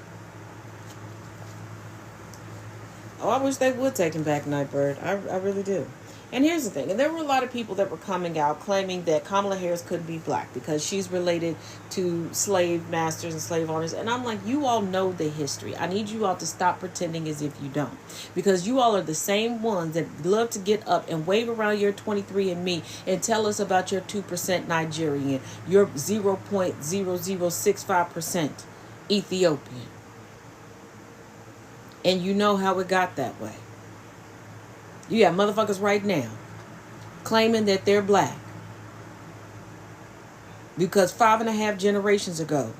Oh, I wish they would take him back, Nightbird. I really do. And here's the thing. And there were a lot of people that were coming out claiming that Kamala Harris couldn't be black because she's related to slave masters and slave owners. And I'm like, you all know the history. I need you all to stop pretending as if you don't. Because you all are the same ones that love to get up and wave around your 23andMe and tell us about your 2% Nigerian, your 0.0065% Ethiopian. And you know how it got that way. You got motherfuckers right now claiming that they're black because 5.5 generations ago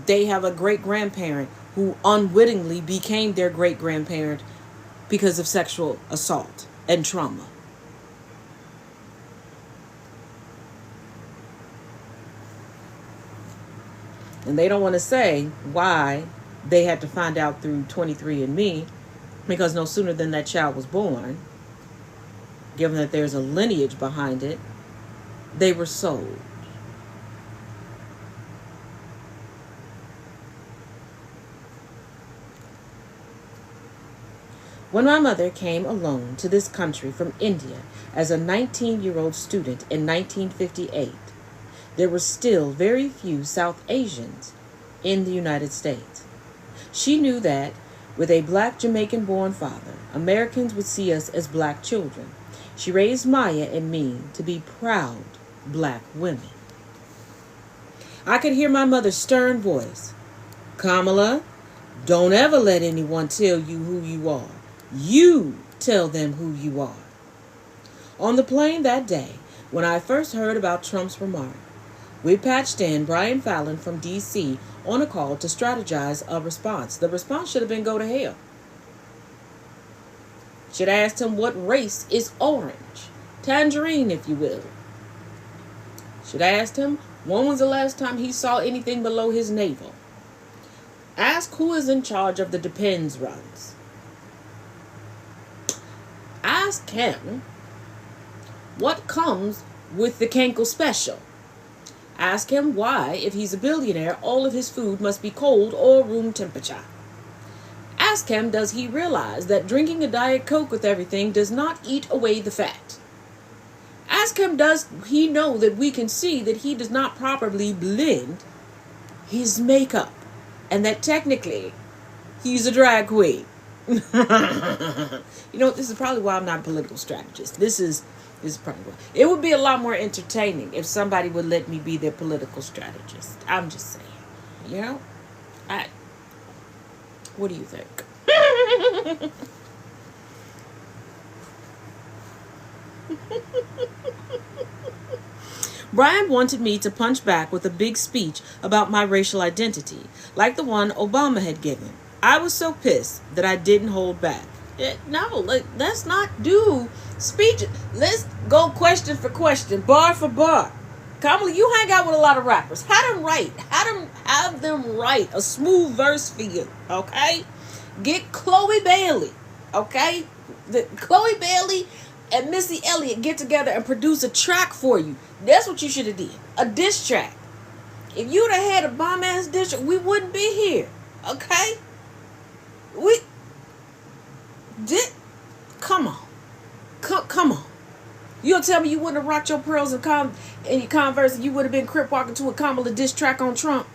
they have a great-grandparent who unwittingly became their great-grandparent because of sexual assault and trauma. And they don't want to say why they had to find out through 23andMe, because no sooner than that child was born, given that there's a lineage behind it, they were sold. When my mother came alone to this country from India as a 19-year-old student in 1958, there were still very few South Asians in the United States. She knew that with a black Jamaican-born father, Americans would see us as black children. She raised Maya and me to be proud black women. I could hear my mother's stern voice. Kamala, don't ever let anyone tell you who you are. You tell them who you are. On the plane that day, when I first heard about Trump's remark, we patched in Brian Fallon from D.C. on a call to strategize a response. The response should have been go to hell. Should have asked him what race is orange. Tangerine, if you will. Should have asked him when was the last time he saw anything below his navel. Ask who is in charge of the Depends runs. Ask him what comes with the Kenkel special. Ask him why, if he's a billionaire, all of his food must be cold or room temperature. Ask him, does he realize that drinking a Diet Coke with everything does not eat away the fat? Ask him, does he know that we can see that he does not properly blend his makeup and that technically he's a drag queen? You know, this is probably why I'm not a political strategist. This is probably why. It would be a lot more entertaining if somebody would let me be their political strategist. I'm just saying. You know? What do you think? Brian wanted me to punch back with a big speech about my racial identity, like the one Obama had given. I was so pissed that I didn't hold back. Let's not do speeches. Let's go question for question, bar for bar. Kamala, you hang out with a lot of rappers. Have them write a smooth verse for you, okay? Get Chloe Bailey, okay? Chloe Bailey and Missy Elliott get together and produce a track for you. That's what you should have did. A diss track. If you'd have had a bomb-ass diss track, we wouldn't be here, okay? Come on. You'll tell me you wouldn't have rocked your pearls and your Converse and you would have been crip walking to a Kamala diss track on Trump?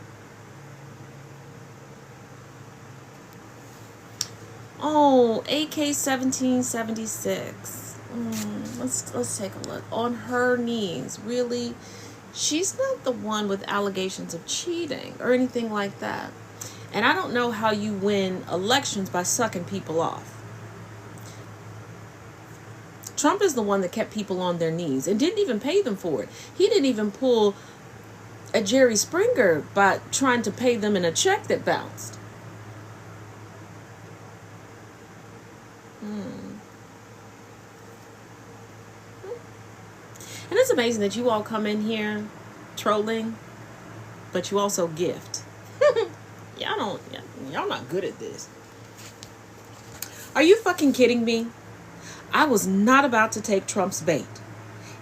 Oh, AK-1776. Let's take a look. On her knees. Really? She's not the one with allegations of cheating or anything like that. And I don't know how you win elections by sucking people off. Trump is the one that kept people on their knees and didn't even pay them for it. He didn't even pull a Jerry Springer by trying to pay them in a check that bounced. And it's amazing that you all come in here trolling but you also gift. Y'all not good at this. Are you fucking kidding me? I was not about to take Trump's bait.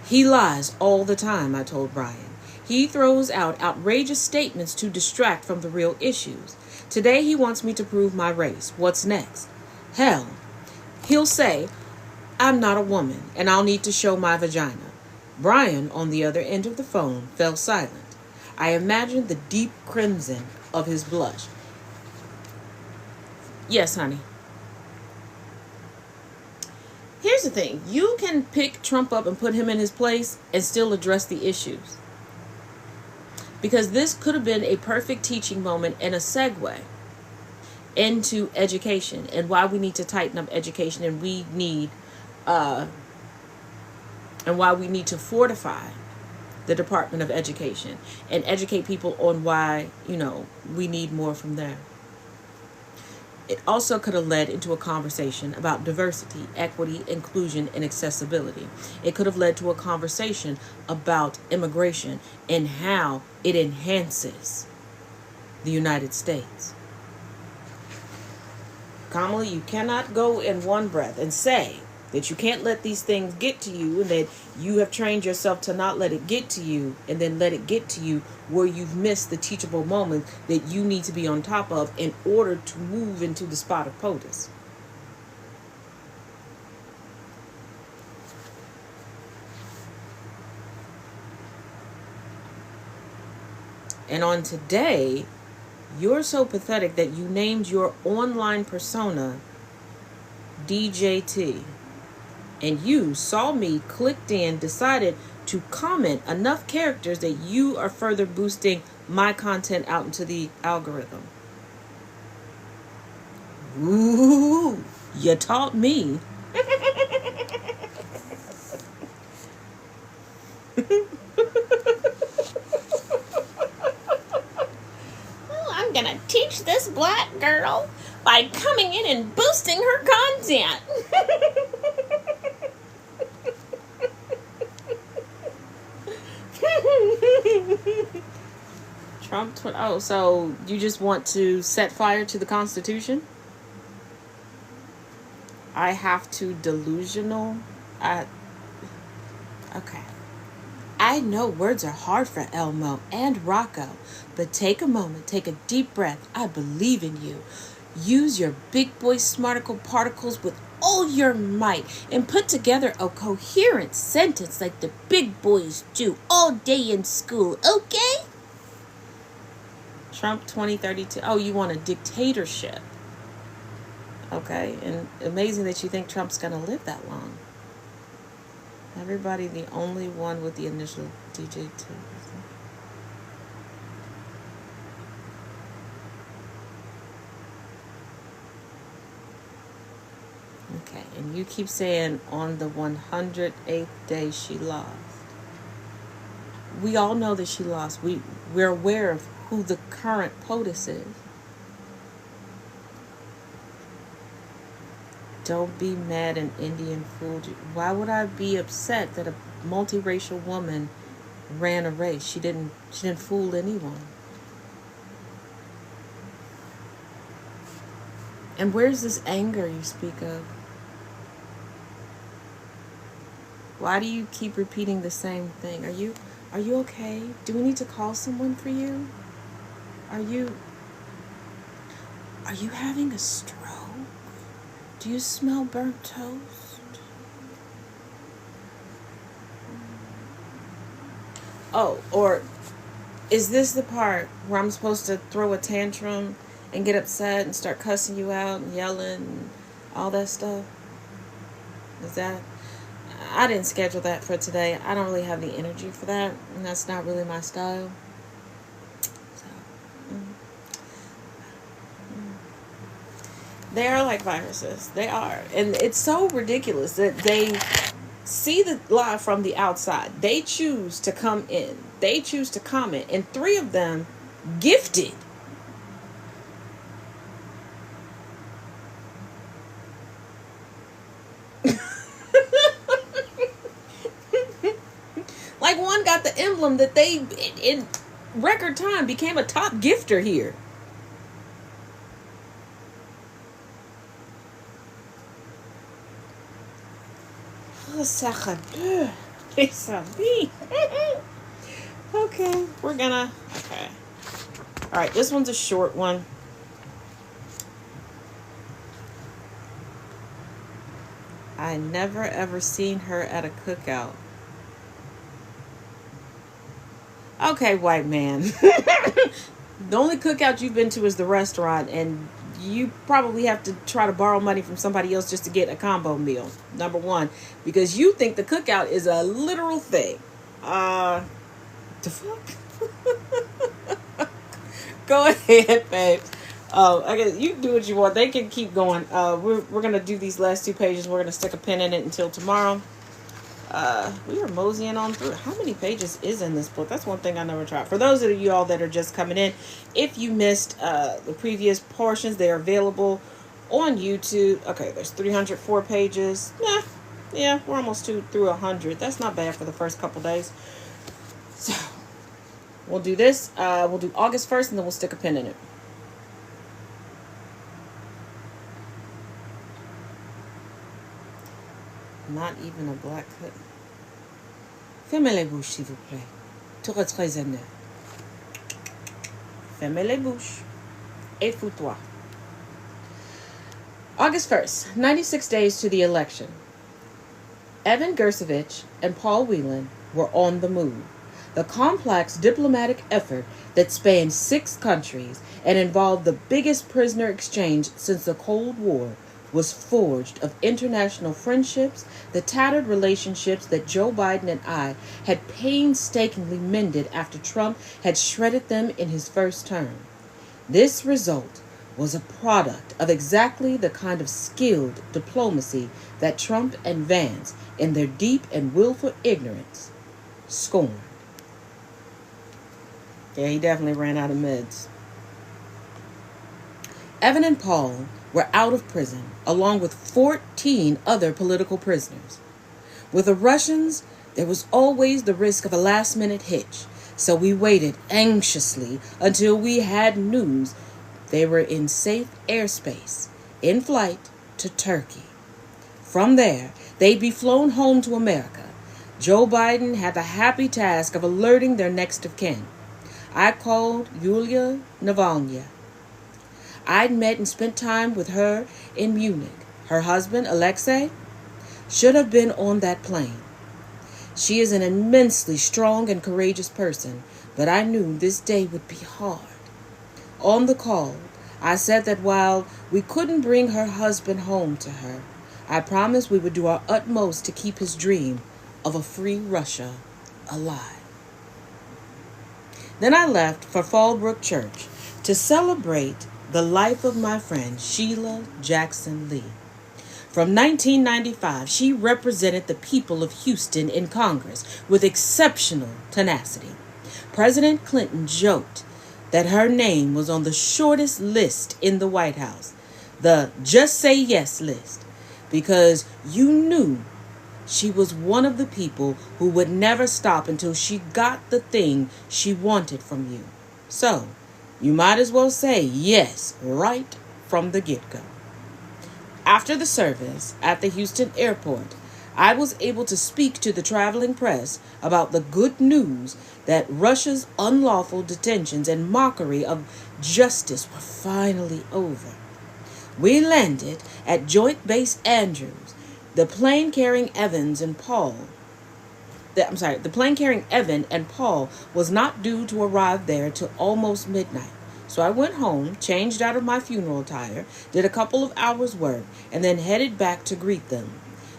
He lies all the time, I told Brian. He throws out outrageous statements to distract from the real issues. Today he wants me to prove my race. What's next? Hell, he'll say, I'm not a woman, and I'll need to show my vagina. Brian, on the other end of the phone, fell silent. I imagined the deep crimson of his blush. Yes, honey. Here's the thing. You can pick Trump up and put him in his place and still address the issues. Because this could have been a perfect teaching moment and a segue into education and why we need to tighten up education and why we need to fortify the Department of Education and educate people on why, we need more from there. It also could have led into a conversation about diversity, equity, inclusion, and accessibility. It could have led to a conversation about immigration and how it enhances the United States. Kamala, you cannot go in one breath and say that you can't let these things get to you and that you have trained yourself to not let it get to you and then let it get to you where you've missed the teachable moment that you need to be on top of in order to move into the spot of POTUS. And on today, you're so pathetic that you named your online persona DJT. And you saw me, clicked in, decided to comment enough characters that you are further boosting my content out into the algorithm. Ooh, you taught me. Well, I'm gonna teach this black girl by coming in and boosting her content. Trump, so you just want to set fire to the Constitution? I have to delusional? Okay. I know words are hard for Elmo and Rocco, but take a moment, take a deep breath. I believe in you. Use your big boy smarticle particles with all your might and put together a coherent sentence like the big boys do all day in school, okay? Trump 2032. Oh, you want a dictatorship. Okay, and amazing that you think Trump's going to live that long. Everybody, the only one with the initial DJ2. Okay, and you keep saying on the 108th day she lost. We all know that she lost. We're aware of who the current POTUS is. Don't be mad an Indian fooled you. Why would I be upset that a multiracial woman ran a race? She didn't fool anyone. And where's this anger you speak of? Why do you keep repeating the same thing? Are you okay? Do we need to call someone for you? Are you having a stroke? Do you smell burnt toast? Oh, or is this the part where I'm supposed to throw a tantrum and get upset and start cussing you out and yelling and all that stuff? Is that... I didn't schedule that for today. I don't really have the energy for that, and that's not really my style. They are like viruses. They are. And it's so ridiculous that they see the lie from the outside. They choose to come in. They choose to comment. And 3 of them gifted. Like one got the emblem that they... record time became a top gifter here. Okay, we're gonna. Okay. All right, this one's a short one. I never ever seen her at a cookout. Okay, white man. The only cookout you've been to is the restaurant, and you probably have to try to borrow money from somebody else just to get a combo meal. Number one, because you think the cookout is a literal thing. The fuck? Go ahead, babe. I guess you do what you want. They can keep going. We're gonna do these last two pages. We're gonna stick a pin in it until tomorrow. We are moseying on through. How many pages is in this book? That's one thing I never tried. For those of you all that are just coming in, if you missed the previous portions, they are available on YouTube. Okay, there's 304 pages. Yeah, we're almost through 100. That's not bad for the first couple days. So we'll do this. We'll do August 1st, and then we'll stick a pin in it. Not even a black hood. Fermez les bouches, s'il vous plaît. Tu retrouves un œil. Fermez les bouches. Et fous-toi. August 1st, 96 days to the election. Evan Gershkovich and Paul Whelan were on the move. The complex diplomatic effort that spanned 6 countries and involved the biggest prisoner exchange since the Cold War was forged of international friendships, the tattered relationships that Joe Biden and I had painstakingly mended after Trump had shredded them in his first term. This result was a product of exactly the kind of skilled diplomacy that Trump and Vance, in their deep and willful ignorance, scorned. Yeah, he definitely ran out of meds. Evan and Paul were out of prison, along with 14 other political prisoners. With the Russians, there was always the risk of a last-minute hitch, so we waited anxiously until we had news they were in safe airspace, in flight to Turkey. From there, they'd be flown home to America. Joe Biden had the happy task of alerting their next of kin. I called Yulia Navalny. I'd met and spent time with her in Munich. Her husband, Alexei, should have been on that plane. She is an immensely strong and courageous person, but I knew this day would be hard. On the call, I said that while we couldn't bring her husband home to her, I promised we would do our utmost to keep his dream of a free Russia alive. Then I left for Fallbrook Church to celebrate the life of my friend Sheila Jackson Lee. From 1995, she represented the people of Houston in Congress with exceptional tenacity. President Clinton joked that her name was on the shortest list in the White House, the Just Say Yes list, because you knew she was one of the people who would never stop until she got the thing she wanted from you. So, you might as well say yes right from the get-go. After the service at the Houston airport, I was able to speak to the traveling press about the good news that Russia's unlawful detentions and mockery of justice were finally over. We landed at Joint Base Andrews. The plane carrying Evan and Paul was not due to arrive there till almost midnight. So I went home, changed out of my funeral attire, did a couple of hours' work, and then headed back to greet them.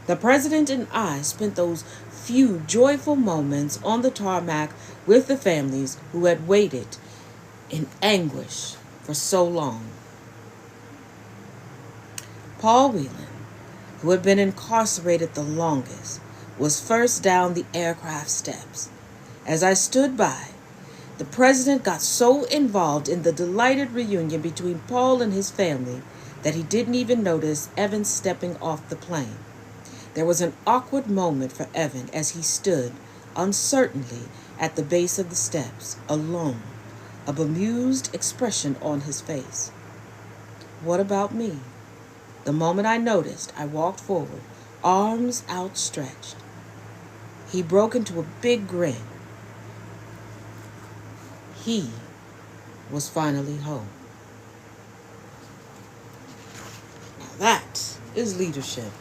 The president and I spent those few joyful moments on the tarmac with the families who had waited in anguish for so long. Paul Whelan, who had been incarcerated the longest, was first down the aircraft steps. As I stood by, the president got so involved in the delighted reunion between Paul and his family that he didn't even notice Evan stepping off the plane. There was an awkward moment for Evan as he stood uncertainly at the base of the steps, alone, a bemused expression on his face. What about me? The moment I noticed, I walked forward, arms outstretched. He broke into a big grin. He was finally home. Now that is leadership.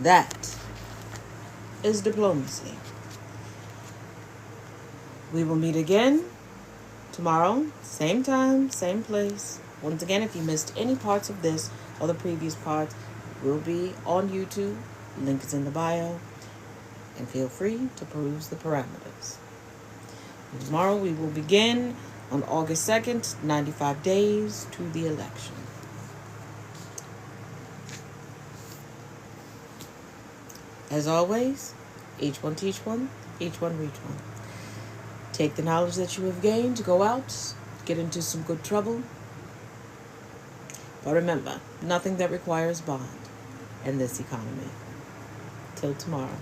That is diplomacy. We will meet again tomorrow, same time, same place. Once again, if you missed any parts of this or the previous parts, we'll be on YouTube. Link is in the bio. And feel free to peruse the parameters. Tomorrow we will begin on August 2nd, 95 days to the election. As always, each one teach one, each one reach one. Take the knowledge that you have gained to go out, get into some good trouble. But remember, nothing that requires bond in this economy. Till tomorrow.